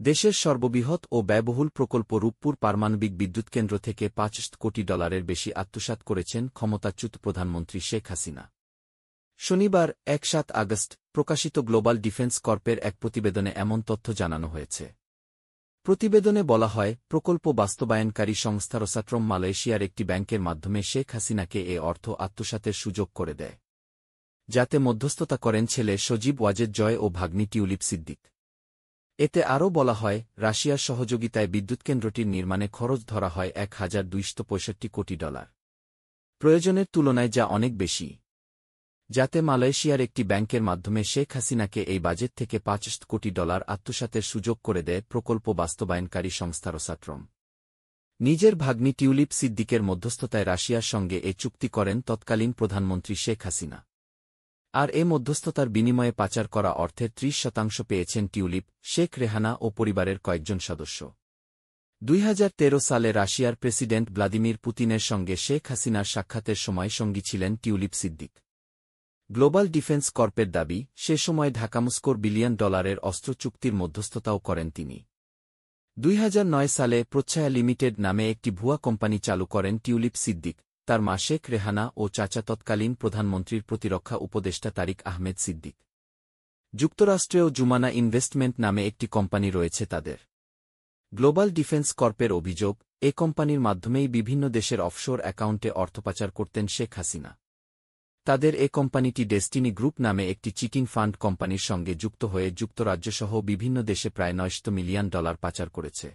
দেশের সর্ববৃহৎ ও ব্যয়বহুল প্রকল্প রূপপুর পারমাণবিক বিদ্যুৎকেন্দ্র থেকে $৫ কোটি বেশি আত্মসাৎ করেছেন ক্ষমতাচ্যুত প্রধানমন্ত্রী শেখ হাসিনা। শনিবার ১-৭ আগস্ট প্রকাশিত গ্লোবাল ডিফেন্স কর্পের এক প্রতিবেদনে এমন তথ্য জানানো হয়েছে। প্রতিবেদনে বলা হয়, প্রকল্প বাস্তবায়নকারী সংস্থা রোসাট্রম মালয়েশিয়ার একটি ব্যাংকের মাধ্যমে শেখ হাসিনাকে এ অর্থ আত্মসাতের সুযোগ করে দেয়, যাতে মধ্যস্থতা করেন ছেলে সজীব ওয়াজেদ জয় ও ভাগ্নি টিউলিপ সিদ্দিক। এতে আরও বলা হয়, রাশিয়ার সহযোগিতায় বিদ্যুৎকেন্দ্রটির নির্মাণে খরচ ধরা হয় $১,২৬৫ কোটি, প্রয়োজনের তুলনায় যা অনেক বেশি, যাতে মালয়েশিয়ার একটি ব্যাংকের মাধ্যমে শেখ হাসিনাকে এই বাজেট থেকে $৫ কোটি আত্মসাতের সুযোগ করে দেয় প্রকল্প বাস্তবায়নকারী সংস্থা রোসাট্রম। নিজের ভাগ্নি টিউলিপ সিদ্দিকের মধ্যস্থতায় রাশিয়ার সঙ্গে এ চুক্তি করেন তৎকালীন প্রধানমন্ত্রী শেখ হাসিনা। আর এ মধ্যস্থতার বিনিময়ে পাচার করা অর্থের ৩০% পেয়েছেন টিউলিপ, শেখ রেহানা ও পরিবারের কয়েকজন সদস্য। ২০১৩ সালে রাশিয়ার প্রেসিডেন্ট ভ্লাদিমির পুতিনের সঙ্গে শেখ হাসিনার সাক্ষাতের সময় সঙ্গী ছিলেন টিউলিপ সিদ্দিক। গ্লোবাল ডিফেন্স কর্পের দাবি, সে সময় ঢাকা-মস্কোর $1 বিলিয়ন অস্ত্র চুক্তির মধ্যস্থতাও করেন তিনি। ২০০৯ সালে প্রচ্ছায়া লিমিটেড নামে একটি ভুয়া কোম্পানি চালু করেন টিউলিপ সিদ্দিক, তার মা শেখ রেহানা ও চাচা তৎকালীন প্রধানমন্ত্রীর প্রতিরক্ষা উপদেষ্টা তারিক আহমেদ সিদ্দিক। যুক্তরাষ্ট্রেও জুমানা ইনভেস্টমেন্ট নামে একটি কোম্পানি রয়েছে তাদের। গ্লোবাল ডিফেন্স কর্পের অভিযোগ, এ কোম্পানির মাধ্যমেই বিভিন্ন দেশের অফশোর অ্যাকাউন্টে অর্থপাচার করতেন শেখ হাসিনা। তাদের এ কোম্পানিটি ডেস্টিনি গ্রুপ নামে একটি চিটিং ফান্ড কোম্পানির সঙ্গে যুক্ত হয়ে যুক্তরাজ্যসহ বিভিন্ন দেশে প্রায় $৯০০ মিলিয়ন পাচার করেছে।